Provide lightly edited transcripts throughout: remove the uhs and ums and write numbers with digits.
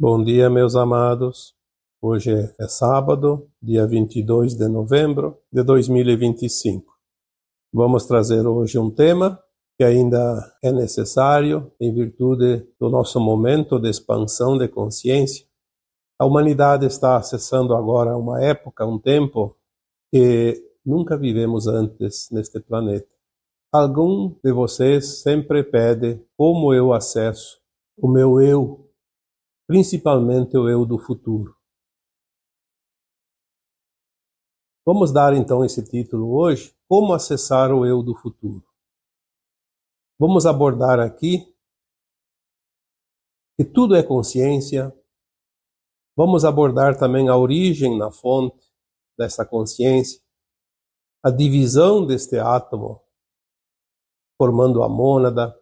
Bom dia, meus amados. Hoje é sábado, dia 22 de novembro de 2025. Vamos trazer hoje um tema que ainda é necessário em virtude do nosso momento de expansão de consciência. A humanidade está acessando agora uma época, um tempo que nunca vivemos antes neste planeta. Algum de vocês sempre pede como eu acesso o meu eu, principalmente o eu do futuro. Vamos dar então esse título hoje, Como Acessar o Eu do Futuro. Vamos abordar aqui que tudo é consciência. Vamos abordar também a origem na fonte dessa consciência, a divisão deste átomo, formando a mônada,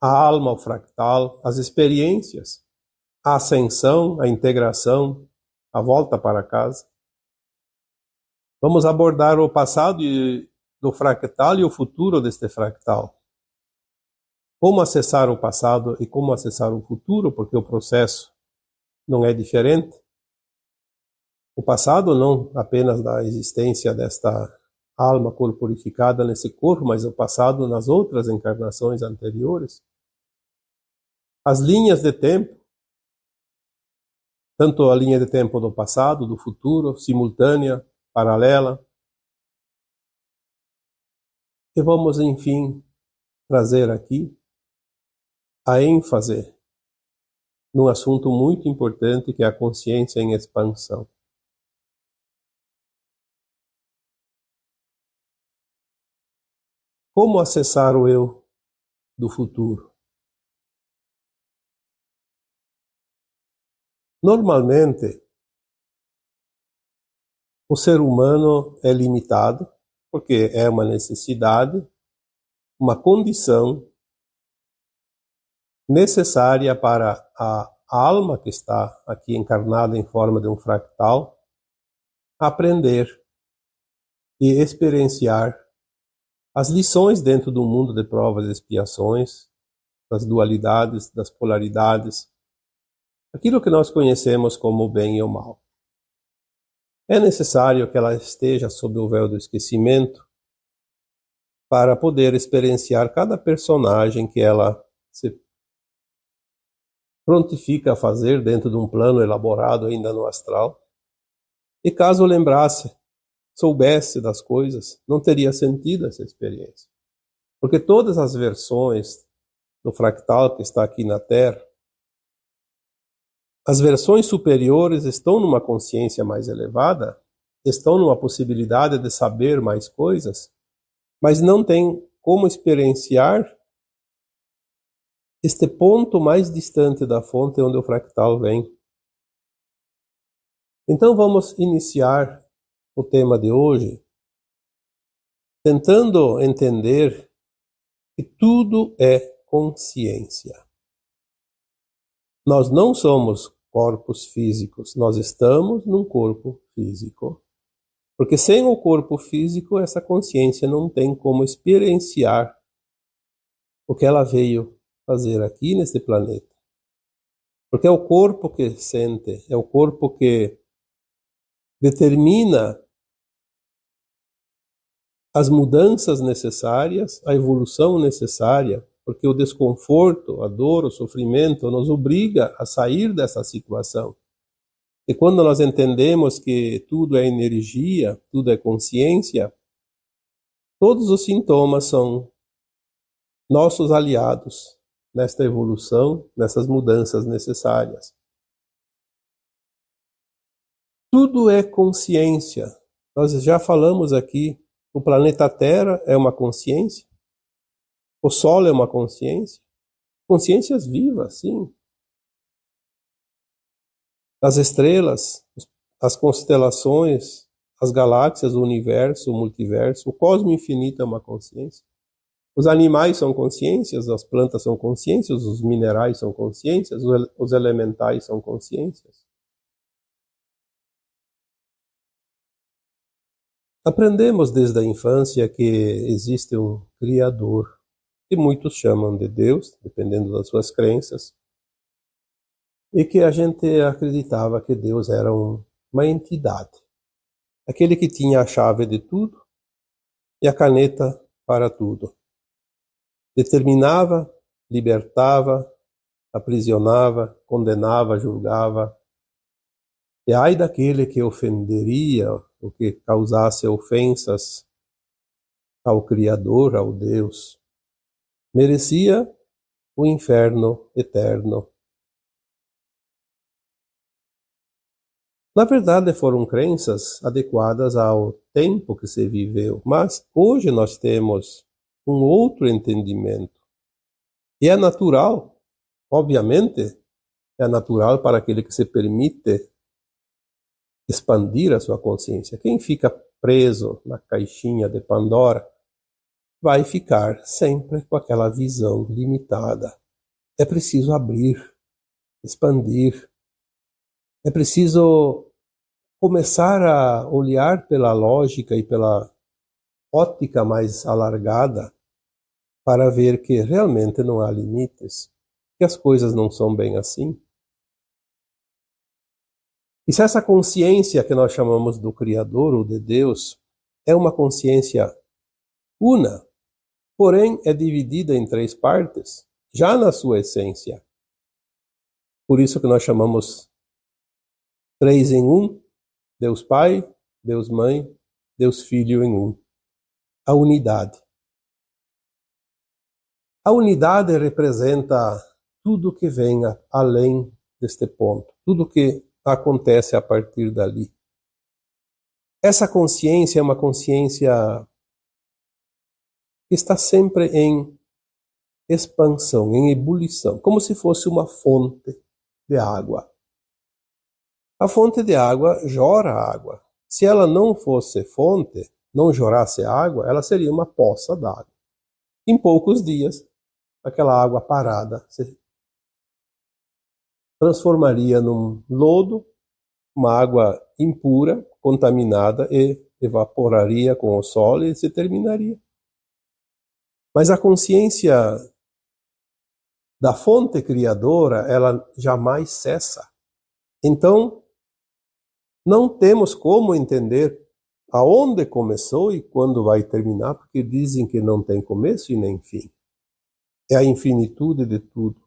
a alma, o fractal, as experiências, a ascensão, a integração, a volta para casa. Vamos abordar o passado do fractal e o futuro deste fractal. Como acessar o passado e como acessar o futuro, porque o processo não é diferente. O passado não apenas da existência desta alma corporificada nesse corpo, mas o passado nas outras encarnações anteriores. As linhas de tempo, tanto a linha de tempo do passado, do futuro, simultânea, paralela. E vamos, enfim, trazer aqui a ênfase num assunto muito importante que é a consciência em expansão. Como acessar o eu do futuro? Normalmente, o ser humano é limitado, porque é uma necessidade, uma condição necessária para a alma que está aqui encarnada em forma de um fractal aprender e experienciar as lições dentro do mundo de provas e expiações, das dualidades, das polaridades, aquilo que nós conhecemos como o bem e o mal. É necessário que ela esteja sob o véu do esquecimento para poder experienciar cada personagem que ela se prontifica a fazer dentro de um plano elaborado ainda no astral. E caso lembrasse, soubesse das coisas, não teria sentido essa experiência. Porque todas as versões do fractal que está aqui na Terra, as versões superiores estão numa consciência mais elevada, estão numa possibilidade de saber mais coisas, mas não têm como experienciar este ponto mais distante da fonte onde o fractal vem. Então vamos iniciar o tema de hoje tentando entender que tudo é consciência. Nós não somos corpos físicos, nós estamos num corpo físico. Porque sem o corpo físico, essa consciência não tem como experienciar o que ela veio fazer aqui neste planeta. Porque é o corpo que sente, é o corpo que determina as mudanças necessárias, a evolução necessária, porque o desconforto, a dor, o sofrimento nos obriga a sair dessa situação. E quando nós entendemos que tudo é energia, tudo é consciência, todos os sintomas são nossos aliados nesta evolução, nessas mudanças necessárias. Tudo é consciência. Nós já falamos aqui, o planeta Terra é uma consciência, o Sol é uma consciência, consciências vivas, sim. As estrelas, as constelações, as galáxias, o universo, o multiverso, o cosmo infinito é uma consciência. Os animais são consciências, as plantas são consciências, os minerais são consciências, os elementais são consciências. Aprendemos desde a infância que existe um Criador, que muitos chamam de Deus, dependendo das suas crenças. e que a gente acreditava que Deus era uma entidade, aquele que tinha a chave de tudo e a caneta para tudo. Determinava, libertava, aprisionava, condenava, julgava. E ai daquele que ofenderia, ou que causasse ofensas ao Criador, ao Deus, merecia o inferno eterno. Na verdade, foram crenças adequadas ao tempo que se viveu, mas hoje nós temos um outro entendimento. E é natural, obviamente, é natural para aquele que se permite expandir a sua consciência. Quem fica preso na caixinha de Pandora vai ficar sempre com aquela visão limitada. É preciso abrir, expandir. É preciso começar a olhar pela lógica e pela ótica mais alargada para ver que realmente não há limites, que as coisas não são bem assim. E se essa consciência que nós chamamos do Criador ou de Deus é uma consciência una, porém é dividida em três partes, já na sua essência. Por isso que nós chamamos três em um, Deus Pai, Deus Mãe, Deus Filho em um. A unidade. A unidade representa tudo que venha além deste ponto, tudo que acontece a partir dali. Essa consciência é uma consciência que está sempre em expansão, em ebulição, como se fosse uma fonte de água. A fonte de água jorra água. Se ela não fosse fonte, não jorrasse água, ela seria uma poça d'água. Em poucos dias, aquela água parada se transformaria num lodo, uma água impura, contaminada, e evaporaria com o sol e se terminaria. Mas a consciência da fonte criadora, ela jamais cessa. Então, não temos como entender aonde começou e quando vai terminar, porque dizem que não tem começo e nem fim. É a infinitude de tudo.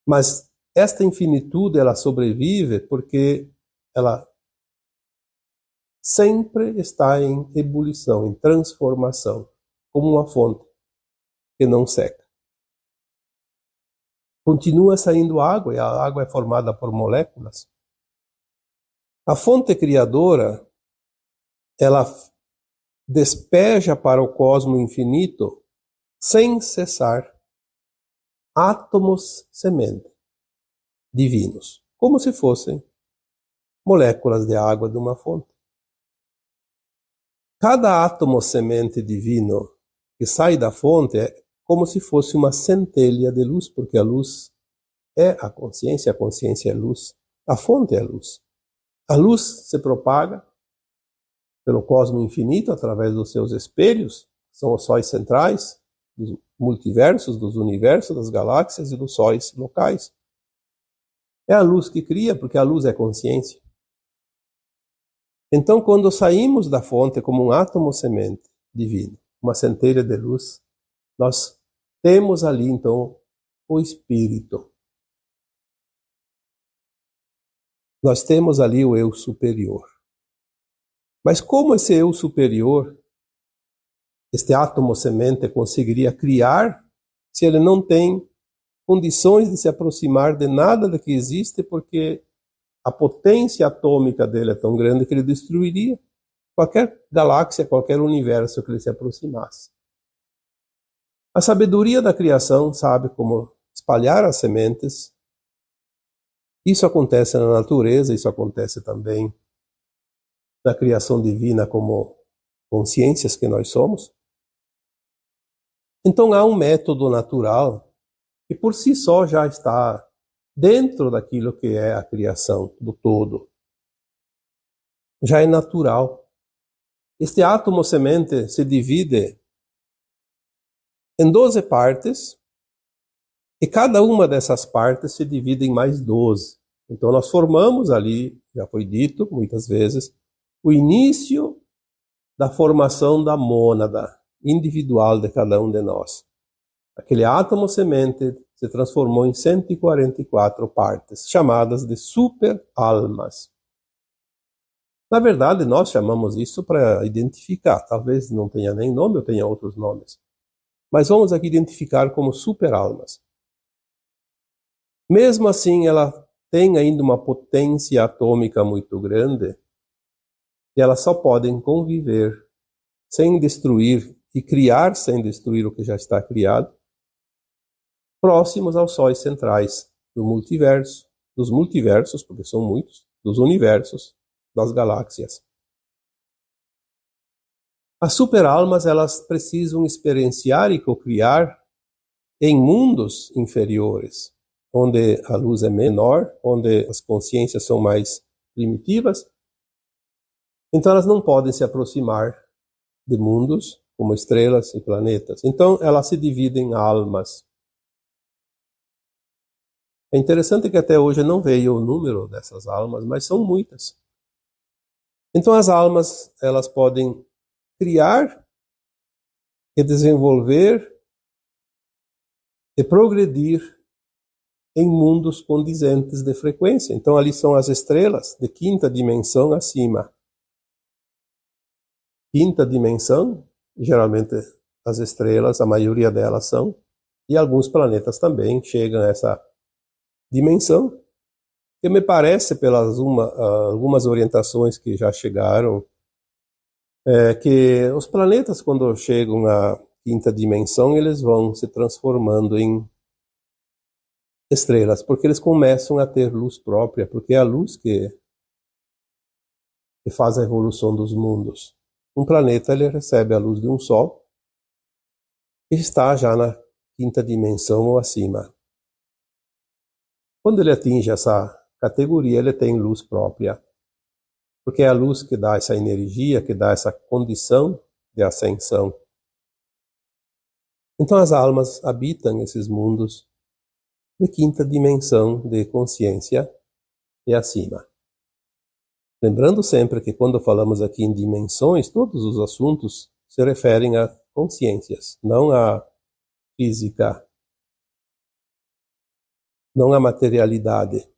Mas esta infinitude, ela sobrevive porque ela sempre está em ebulição, em transformação, como uma fonte que não seca. Continua saindo água, e a água é formada por moléculas. A fonte criadora, ela despeja para o cosmo infinito, sem cessar, átomos semente divinos, como se fossem moléculas de água de uma fonte. Cada átomo semente divino que sai da fonte é como se fosse uma centelha de luz, porque a luz é a consciência é luz, a fonte é luz. A luz se propaga pelo cosmo infinito através dos seus espelhos, que são os sóis centrais, dos multiversos, dos universos, das galáxias e dos sóis locais. É a luz que cria, porque a luz é consciência. Então, quando saímos da fonte como um átomo semente divino, uma centelha de luz, nós temos ali, então, o Espírito. Nós temos ali o eu superior. Mas como esse eu superior, este átomo semente, conseguiria criar se ele não tem condições de se aproximar de nada do que existe, porque a potência atômica dele é tão grande que ele destruiria qualquer galáxia, qualquer universo que ele se aproximasse. A sabedoria da criação sabe como espalhar as sementes. Isso acontece na natureza, isso acontece também na criação divina como consciências que nós somos. Então há um método natural que por si só já está dentro daquilo que é a criação do todo. Já é natural. Este átomo semente se divide em 12 partes E cada uma dessas partes se divide em mais 12. Então nós formamos ali, já foi dito muitas vezes, o início da formação da mônada individual de cada um de nós. Aquele átomo semente se transformou em 144 partes, chamadas de super-almas. Na verdade, nós chamamos isso para identificar. Talvez não tenha nem nome ou tenha outros nomes. Mas vamos aqui identificar como super-almas. Mesmo assim, ela tem ainda uma potência atômica muito grande e elas só podem conviver sem destruir e criar sem destruir o que já está criado, próximos aos sóis centrais do multiverso, dos multiversos, porque são muitos, dos universos, das galáxias. As superalmas, elas precisam experienciar e cocriar em mundos inferiores, onde a luz é menor, onde as consciências são mais primitivas. Então elas não podem se aproximar de mundos como estrelas e planetas. Então elas se dividem em almas. É interessante que até hoje não veio o número dessas almas, mas são muitas. Então as almas, elas podem criar e desenvolver e progredir em mundos condizentes de frequência. Então ali são as estrelas de quinta dimensão acima. Quinta dimensão, geralmente as estrelas, a maioria delas são, e alguns planetas também chegam a essa dimensão, que me parece, pelas algumas orientações que já chegaram, que os planetas, quando chegam à quinta dimensão, eles vão se transformando em estrelas, porque eles começam a ter luz própria, porque é a luz que faz a evolução dos mundos. Um planeta, ele recebe a luz de um sol e está já na quinta dimensão ou acima. Quando ele atinge essa categoria, ele tem luz própria, porque é a luz que dá essa energia, que dá essa condição de ascensão. Então as almas habitam esses mundos de quinta dimensão de consciência e acima. Lembrando sempre que quando falamos aqui em dimensões, todos os assuntos se referem a consciências, não a física, não a materialidade.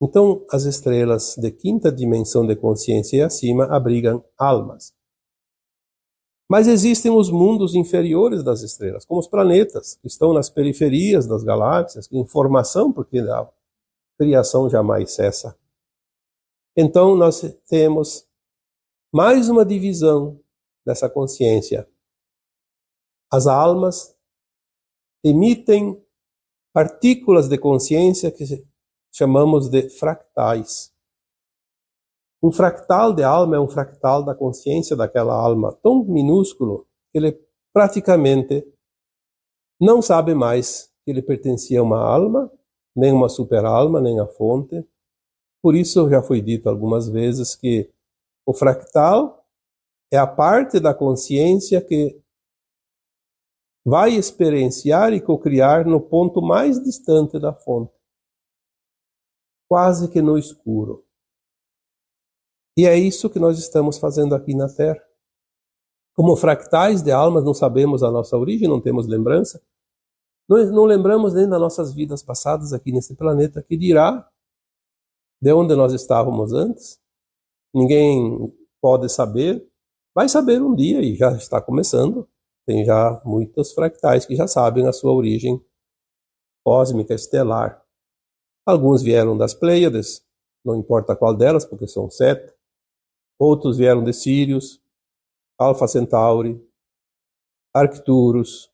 Então, as estrelas de quinta dimensão de consciência e acima abrigam almas. Mas existem os mundos inferiores das estrelas, como os planetas, que estão nas periferias das galáxias, em formação, porque a criação jamais cessa. Então, nós temos mais uma divisão dessa consciência. As almas emitem partículas de consciência que chamamos de fractais. Um fractal de alma é um fractal da consciência daquela alma tão minúsculo que ele praticamente não sabe mais que ele pertencia a uma alma, nem uma superalma, nem a fonte. Por isso já foi dito algumas vezes que o fractal é a parte da consciência que vai experienciar e cocriar no ponto mais distante da fonte, quase que no escuro. E é isso que nós estamos fazendo aqui na Terra. Como fractais de almas, não sabemos a nossa origem, não temos lembrança. Nós não lembramos nem das nossas vidas passadas aqui nesse planeta, que dirá de onde nós estávamos antes. Ninguém pode saber. Vai saber um dia, e já está começando. Tem já muitos fractais que já sabem a sua origem cósmica, estelar. Alguns vieram das Pleiades, não importa qual delas, porque são 7. Outros vieram de Sírios, Alfa Centauri, Arcturus,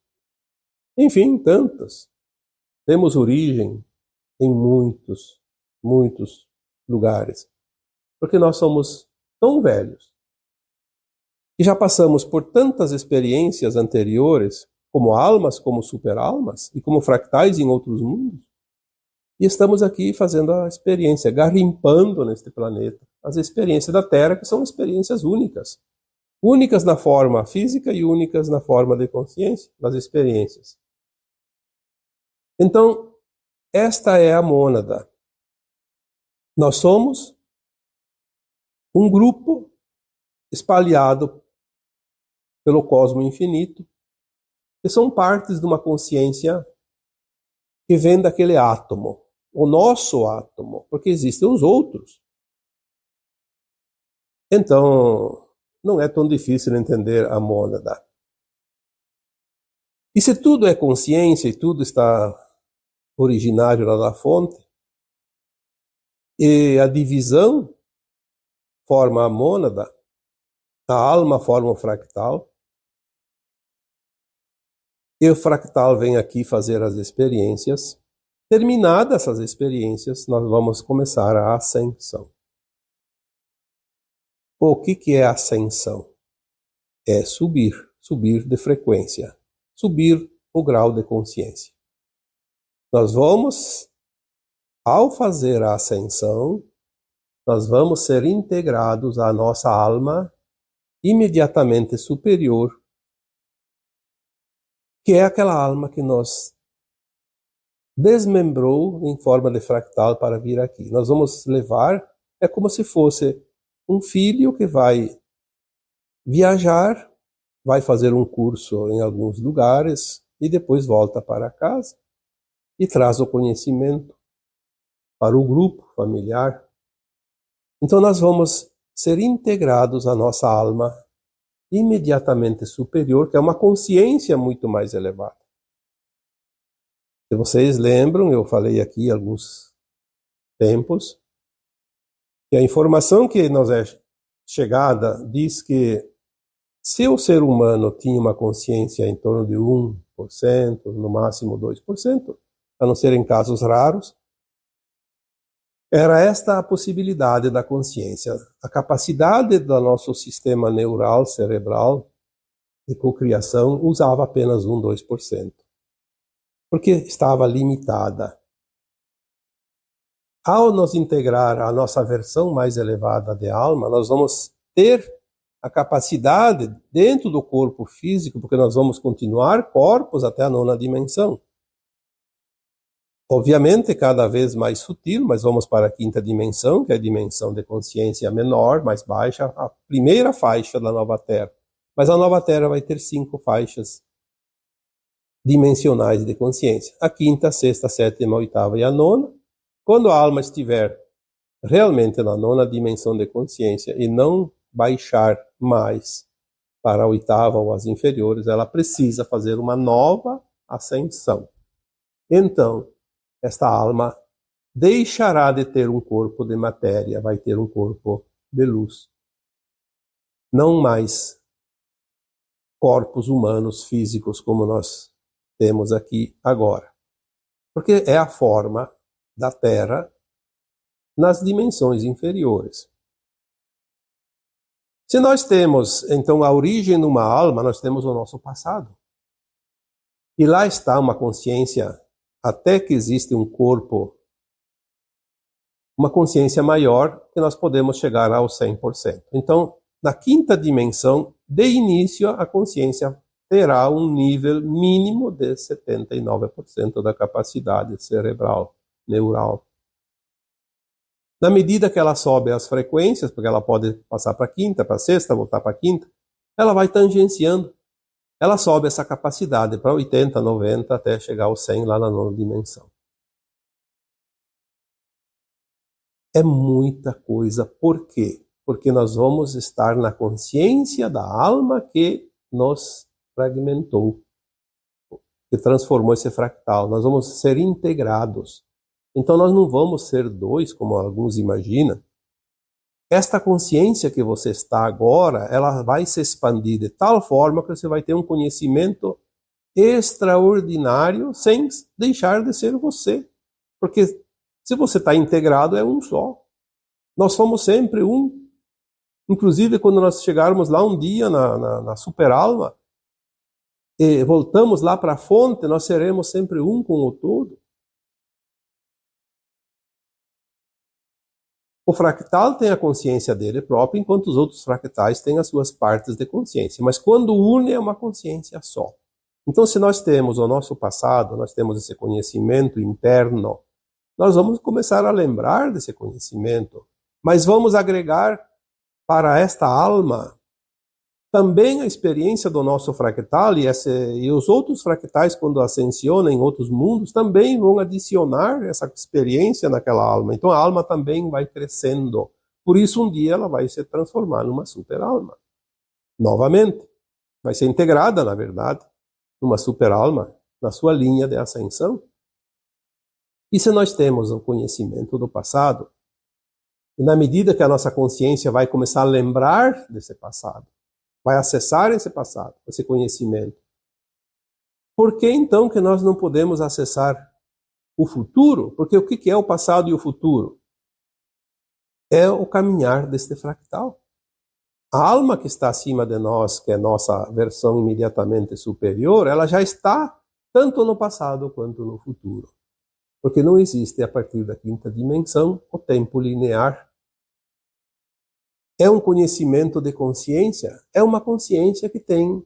enfim, tantas. Temos origem em muitos lugares, porque nós somos tão velhos e já passamos por tantas experiências anteriores, como almas, como superalmas e como fractais em outros mundos, e estamos aqui fazendo a experiência, garimpando neste planeta as experiências da Terra, que são experiências únicas. Únicas na forma física e únicas na forma de consciência, nas experiências. Então, esta é a mônada. Nós somos um grupo espalhado pelo cosmo infinito, que são partes de uma consciência que vem daquele átomo, o nosso átomo, porque existem os outros. Então, não é tão difícil entender a mônada. E se tudo é consciência e tudo está originário lá da fonte, e a divisão forma a mônada, a alma forma o fractal, e o fractal vem aqui fazer as experiências. Terminadas essas experiências, nós vamos começar a ascensão. O que é ascensão? É subir de frequência, subir o grau de consciência. Nós vamos, ao fazer a ascensão, nós vamos ser integrados à nossa alma imediatamente superior, que é aquela alma que nos desmembrou em forma de fractal para vir aqui. Nós vamos levar, é como se fosse um filho que vai viajar, vai fazer um curso em alguns lugares e depois volta para casa e traz o conhecimento para o grupo familiar. Então nós vamos ser integrados à nossa alma imediatamente superior, que é uma consciência muito mais elevada. Se vocês lembram, eu falei aqui há alguns tempos, que a informação que nos é chegada diz que se o ser humano tinha uma consciência em torno de 1%, no máximo 2%, a não ser em casos raros, era esta a possibilidade da consciência. A capacidade do nosso sistema neural cerebral de cocriação usava apenas 2%, porque estava limitada. Ao nos integrar à nossa versão mais elevada de alma, nós vamos ter a capacidade dentro do corpo físico, porque nós vamos continuar corpos até a 9ª dimensão. Obviamente, cada vez mais sutil, mas vamos para a 5ª dimensão, que é a dimensão de consciência menor, mais baixa, a primeira faixa da nova Terra. Mas a nova Terra vai ter 5 faixas dimensionais de consciência. A 5ª, 6ª, 7ª, 8ª e a 9ª. Quando a alma estiver realmente na 9ª dimensão de consciência e não baixar mais para a 8ª ou as inferiores, ela precisa fazer uma nova ascensão. Então, esta alma deixará de ter um corpo de matéria, vai ter um corpo de luz. Não mais corpos humanos físicos como nós temos aqui agora. Porque é a forma da Terra nas dimensões inferiores. Se nós temos, então, a origem de uma alma, nós temos o nosso passado. E lá está uma consciência, até que existe um corpo, uma consciência maior, que nós podemos chegar ao 100%. Então, na 5ª dimensão, de início, a consciência terá um nível mínimo de 79% da capacidade cerebral, neural. Na medida que ela sobe as frequências, porque ela pode passar para a 5ª, para a 6ª, voltar para a 5ª, ela vai tangenciando. Ela sobe essa capacidade para 80, 90, até chegar ao 100 lá na 9ª dimensão. É muita coisa. Por quê? Porque nós vamos estar na consciência da alma que nos fragmentou, que transformou esse fractal. Nós vamos ser integrados. Então nós não vamos ser 2, como alguns imaginam. Esta consciência que você está agora, ela vai se expandir de tal forma que você vai ter um conhecimento extraordinário sem deixar de ser você. Porque se você está integrado, é um só. Nós somos sempre um. Inclusive, quando nós chegarmos lá um dia na super-alma, e voltamos lá para a fonte, nós seremos sempre um com o todo. O fractal tem a consciência dele próprio, enquanto os outros fractais têm as suas partes de consciência. Mas quando une, é uma consciência só. Então, se nós temos o nosso passado, nós temos esse conhecimento interno, nós vamos começar a lembrar desse conhecimento, mas vamos agregar para esta alma também a experiência do nosso fractal, e os outros fractais, quando ascensionam em outros mundos, também vão adicionar essa experiência naquela alma. Então a alma também vai crescendo. Por isso um dia ela vai se transformar numa super-alma. Novamente, vai ser integrada, na verdade, numa super-alma, na sua linha de ascensão. E se nós temos o conhecimento do passado, e na medida que a nossa consciência vai começar a lembrar desse passado, vai acessar esse passado, esse conhecimento, por que então que nós não podemos acessar o futuro? Porque o que é o passado e o futuro? É o caminhar deste fractal. A alma que está acima de nós, que é nossa versão imediatamente superior, ela já está tanto no passado quanto no futuro. Porque não existe, a partir da quinta dimensão, o tempo linear. É um conhecimento de consciência, é uma consciência que tem,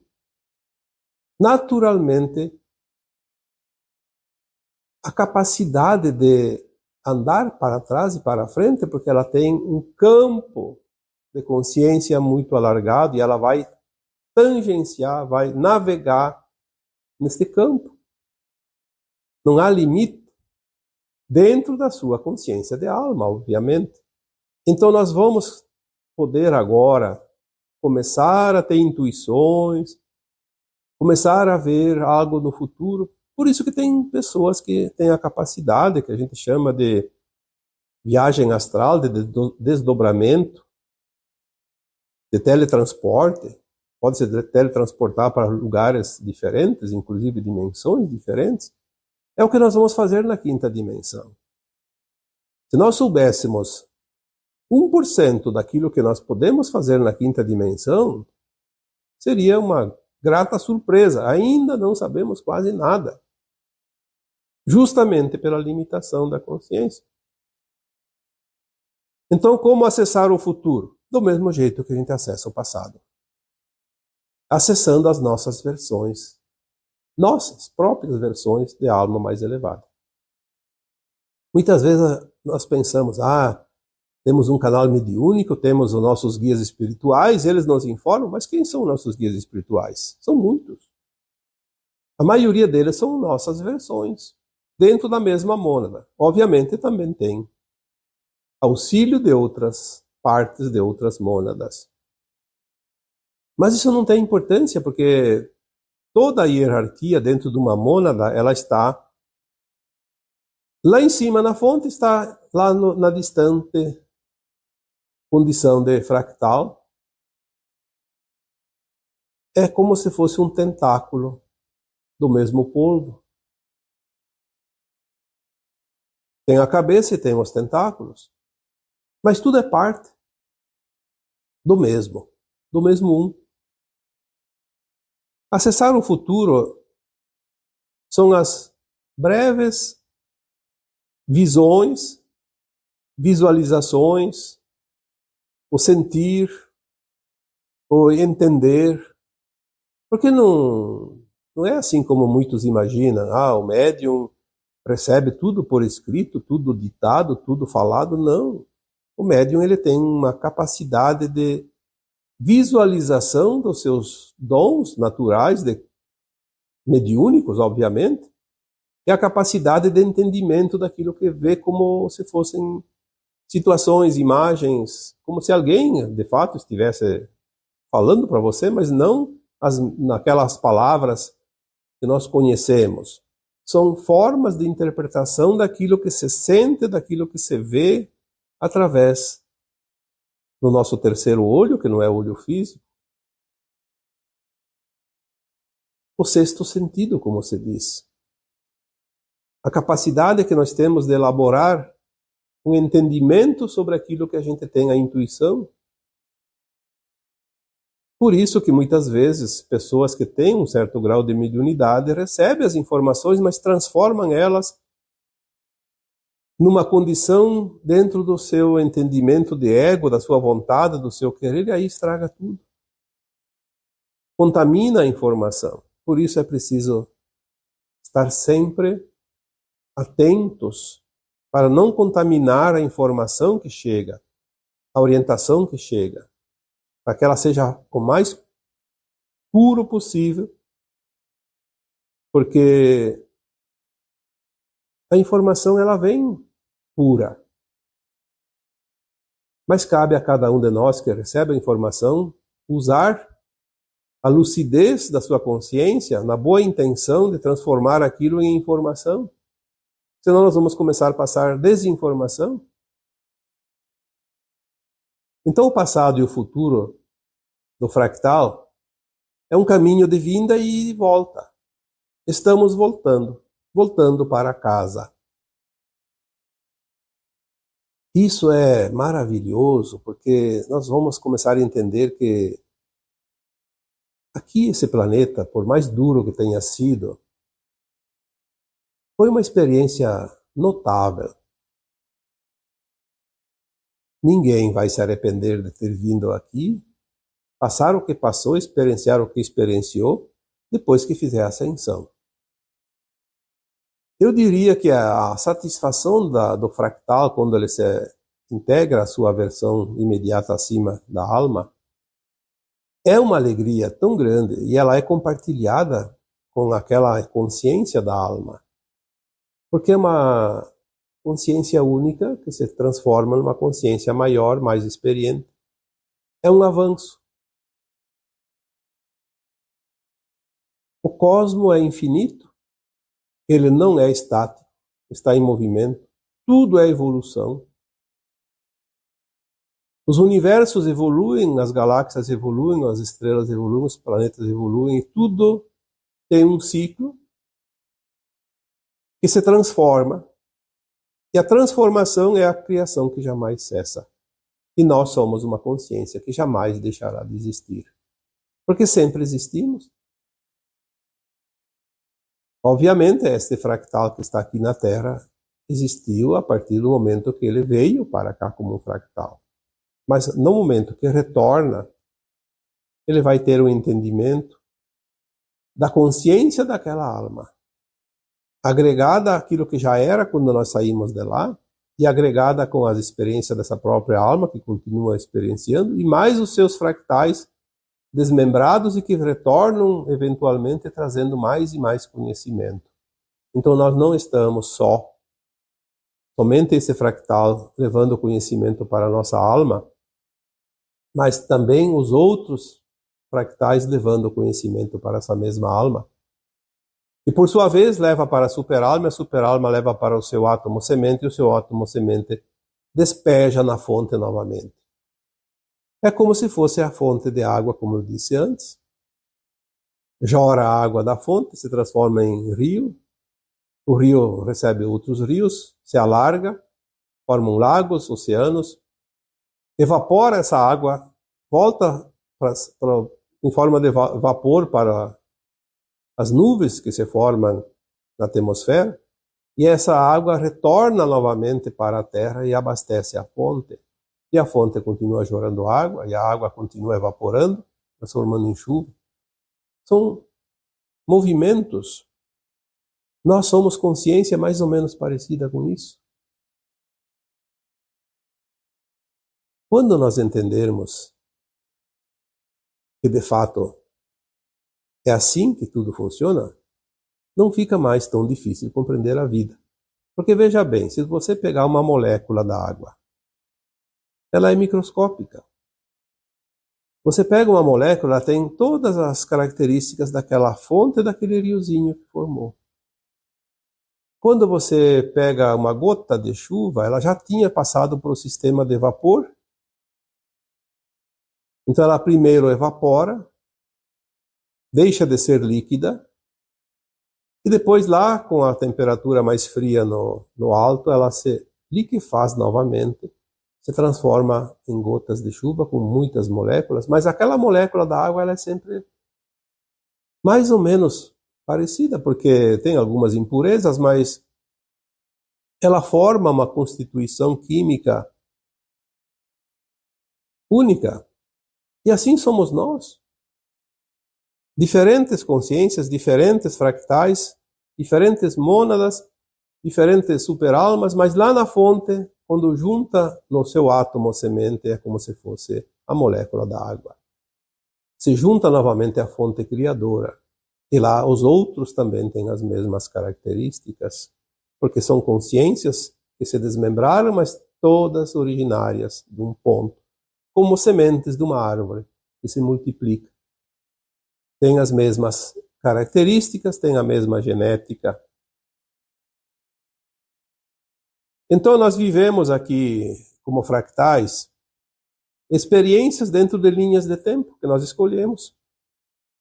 naturalmente, a capacidade de andar para trás e para frente, porque ela tem um campo de consciência muito alargado e ela vai tangenciar, vai navegar neste campo. Não há limite dentro da sua consciência de alma, obviamente. Então nós vamos poder agora começar a ter intuições, começar a ver algo no futuro. Por isso que tem pessoas que têm a capacidade, que a gente chama de viagem astral, de desdobramento, de teletransporte. Pode se teletransportar para lugares diferentes, inclusive dimensões diferentes. É o que nós vamos fazer na quinta dimensão. Se nós soubéssemos 1% daquilo que nós podemos fazer na quinta dimensão, seria uma grata surpresa. Ainda não sabemos quase nada. Justamente pela limitação da consciência. Então, como acessar o futuro? Do mesmo jeito que a gente acessa o passado. Acessando as nossas versões. Nossas próprias versões de alma mais elevada. Muitas vezes nós pensamos, temos um canal mediúnico, temos os nossos guias espirituais, eles nos informam, mas quem são nossos guias espirituais? São muitos. A maioria deles são nossas versões, dentro da mesma mônada. Obviamente também tem auxílio de outras partes de outras mônadas. Mas isso não tem importância, porque toda a hierarquia dentro de uma mônada, ela está lá em cima na fonte, está lá na distante condição de fractal. É como se fosse um tentáculo do mesmo polvo. Tem a cabeça e tem os tentáculos. Mas tudo é parte do mesmo um. Acessar o futuro são as breves visões, visualizações, o sentir, o entender. Porque não é assim como muitos imaginam. O médium recebe tudo por escrito, tudo ditado, tudo falado. Não. O médium ele tem uma capacidade de visualização dos seus dons naturais, mediúnicos, obviamente, e a capacidade de entendimento daquilo que vê como se fossem situações, imagens, como se alguém, de fato, estivesse falando para você, mas não naquelas palavras que nós conhecemos. São formas de interpretação daquilo que se sente, daquilo que se vê através do nosso terceiro olho, que não é o olho físico. O sexto sentido, como se diz. A capacidade que nós temos de elaborar um entendimento sobre aquilo que a gente tem a intuição. Por isso que muitas vezes pessoas que têm um certo grau de mediunidade recebem as informações, mas transformam elas numa condição dentro do seu entendimento de ego, da sua vontade, do seu querer, e aí estraga tudo. Contamina a informação. por isso é preciso estar sempre atentos para não contaminar a informação que chega, a orientação que chega, para que ela seja o mais puro possível, porque a informação ela vem pura. Mas cabe a cada um de nós que recebe a informação usar a lucidez da sua consciência na boa intenção de transformar aquilo em informação. Senão nós vamos começar a passar desinformação. Então o passado e o futuro do fractal é um caminho de vinda e volta. Estamos voltando para casa. Isso é maravilhoso, porque nós vamos começar a entender que aqui esse planeta, por mais duro que tenha sido, foi uma experiência notável. Ninguém vai se arrepender de ter vindo aqui, passar o que passou, experienciar o que experienciou, depois que fizer a ascensão. Eu diria que a satisfação do fractal, quando ele se integra à sua versão imediata acima da alma, é uma alegria tão grande e ela é compartilhada com aquela consciência da alma, porque é uma consciência única que se transforma numa consciência maior, mais experiente. É um avanço. O cosmo é infinito, ele não é estático, está em movimento, tudo é evolução. Os universos evoluem, as galáxias evoluem, as estrelas evoluem, os planetas evoluem, e tudo tem um ciclo que se transforma. E a transformação é a criação que jamais cessa. E nós somos uma consciência que jamais deixará de existir. Porque sempre existimos. Obviamente, este fractal que está aqui na Terra existiu a partir do momento que ele veio para cá como um fractal. Mas no momento que retorna, ele vai ter um entendimento da consciência daquela alma, agregada àquilo que já era quando nós saímos de lá, e agregada com as experiências dessa própria alma, que continua experienciando, e mais os seus fractais desmembrados e que retornam eventualmente trazendo mais e mais conhecimento. Então nós não estamos somente esse fractal levando conhecimento para a nossa alma, mas também os outros fractais levando conhecimento para essa mesma alma. E por sua vez leva para a superalma, e a superalma leva para o seu átomo semente, e o seu átomo semente despeja na fonte novamente. É como se fosse a fonte de água, como eu disse antes. Jora a água da fonte, se transforma em rio. O rio recebe outros rios, se alarga, formam lagos, oceanos. Evapora essa água, volta em forma de vapor para as nuvens que se formam na atmosfera. E essa água retorna novamente para a Terra e abastece a fonte. E a fonte continua jorando água, e a água continua evaporando, transformando em chuva. São movimentos. Nós somos consciência mais ou menos parecida com isso. Quando nós entendermos que de fato é assim que tudo funciona, não fica mais tão difícil compreender a vida. Porque veja bem, se você pegar uma molécula da água, ela é microscópica. Você pega uma molécula, ela tem todas as características daquela fonte, daquele riozinho que formou. Quando você pega uma gota de chuva, ela já tinha passado por um sistema de vapor. Então ela primeiro evapora, deixa de ser líquida, e depois lá, com a temperatura mais fria no alto, ela se liquefaz novamente, se transforma em gotas de chuva com muitas moléculas, mas aquela molécula da água ela é sempre mais ou menos parecida, porque tem algumas impurezas, mas ela forma uma constituição química única. E assim somos nós. Diferentes consciências, diferentes fractais, diferentes mônadas, diferentes superalmas, mas lá na fonte, quando junta no seu átomo semente, é como se fosse a molécula da água. Se junta novamente à fonte criadora. E lá os outros também têm as mesmas características, porque são consciências que se desmembraram, mas todas originárias de um ponto, como sementes de uma árvore que se multiplica. Tem as mesmas características, tem a mesma genética. Então nós vivemos aqui, como fractais, experiências dentro de linhas de tempo que nós escolhemos.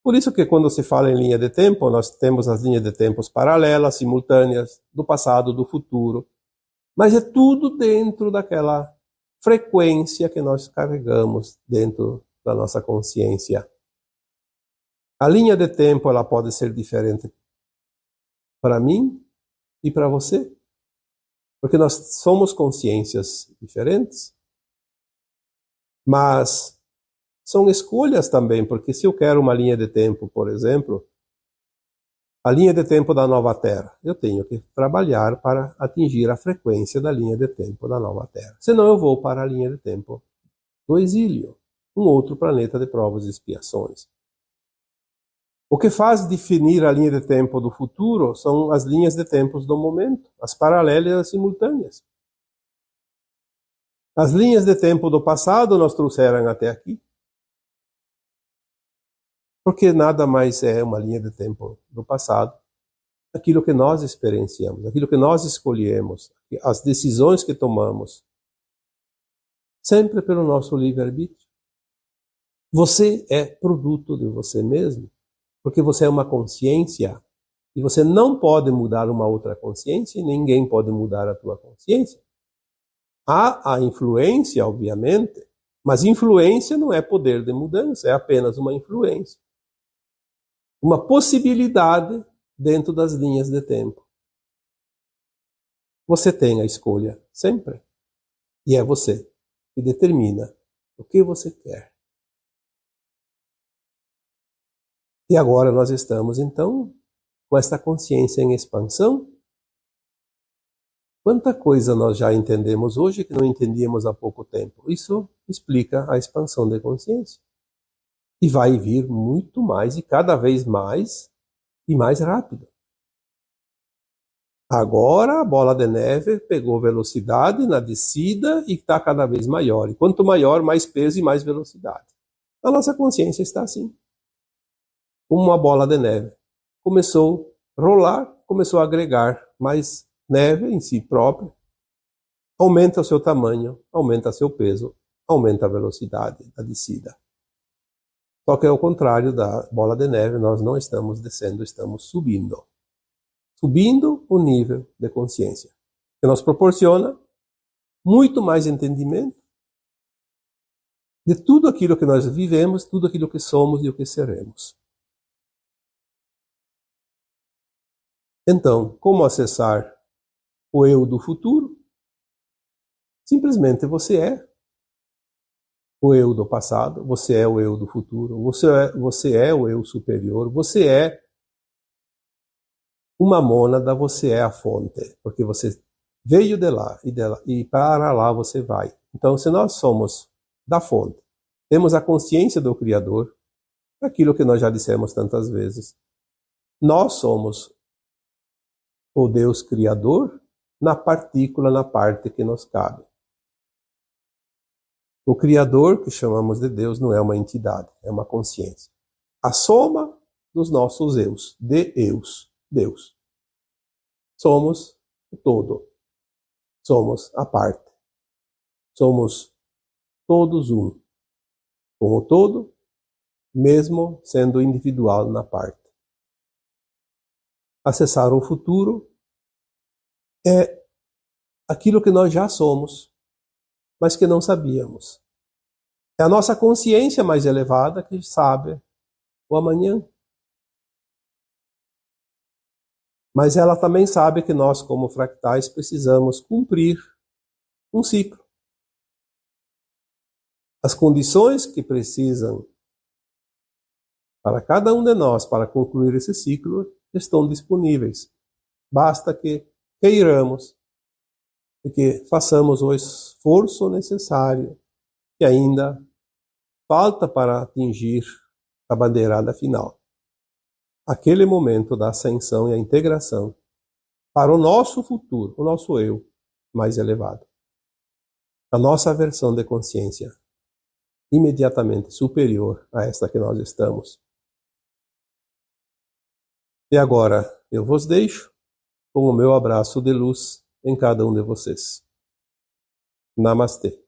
Por isso que quando se fala em linha de tempo, nós temos as linhas de tempos paralelas, simultâneas, do passado, do futuro. Mas é tudo dentro daquela frequência que nós carregamos dentro da nossa consciência. A linha de tempo ela pode ser diferente para mim e para você, porque nós somos consciências diferentes. Mas são escolhas também, porque se eu quero uma linha de tempo, por exemplo, a linha de tempo da nova Terra, eu tenho que trabalhar para atingir a frequência da linha de tempo da nova Terra. Senão eu vou para a linha de tempo do exílio, um outro planeta de provas e expiações. O que faz definir a linha de tempo do futuro são as linhas de tempos do momento, as paralelas e as simultâneas. As linhas de tempo do passado nos trouxeram até aqui, porque nada mais é uma linha de tempo do passado, aquilo que nós experienciamos, aquilo que nós escolhemos, as decisões que tomamos, sempre pelo nosso livre-arbítrio. Você é produto de você mesmo, porque você é uma consciência, e você não pode mudar uma outra consciência, e ninguém pode mudar a tua consciência. Há a influência, obviamente, mas influência não é poder de mudança, é apenas uma influência. Uma possibilidade dentro das linhas de tempo. Você tem a escolha sempre. E é você que determina o que você quer. E agora nós estamos, então, com esta consciência em expansão. Quanta coisa nós já entendemos hoje que não entendíamos há pouco tempo. Isso explica a expansão da consciência. E vai vir muito mais e cada vez mais e mais rápido. Agora a bola de neve pegou velocidade na descida e está cada vez maior. E quanto maior, mais peso e mais velocidade. A nossa consciência está assim. Como uma bola de neve. Começou a rolar, começou a agregar mais neve em si própria. Aumenta o seu tamanho, aumenta seu peso, aumenta a velocidade da descida. Só que ao contrário da bola de neve, nós não estamos descendo, estamos subindo. Subindo o nível de consciência, que nos proporciona muito mais entendimento de tudo aquilo que nós vivemos, tudo aquilo que somos e o que seremos. Então, como acessar o eu do futuro? Simplesmente você é o eu do passado, você é o eu do futuro, você é o eu superior, você é uma mônada, você é a fonte, porque você veio de lá e para lá você vai. Então, se nós somos da fonte, temos a consciência do Criador, aquilo que nós já dissemos tantas vezes. Nós somos o Deus Criador na partícula, na parte que nos cabe. O Criador, que chamamos de Deus, não é uma entidade, é uma consciência. A soma dos nossos eus, de eus, Deus. Somos o todo. Somos a parte. Somos todos um. Com o todo, mesmo sendo individual na parte. Acessar o futuro é aquilo que nós já somos, mas que não sabíamos. É a nossa consciência mais elevada que sabe o amanhã. Mas ela também sabe que nós, como fractais, precisamos cumprir um ciclo. As condições que precisam para cada um de nós, para concluir esse ciclo, estão disponíveis. Basta que queiramos e que façamos o esforço necessário que ainda falta para atingir a bandeirada final. Aquele momento da ascensão e a integração para o nosso futuro, o nosso eu mais elevado. A nossa versão de consciência imediatamente superior a esta que nós estamos. E agora eu vos deixo com o meu abraço de luz em cada um de vocês. Namastê.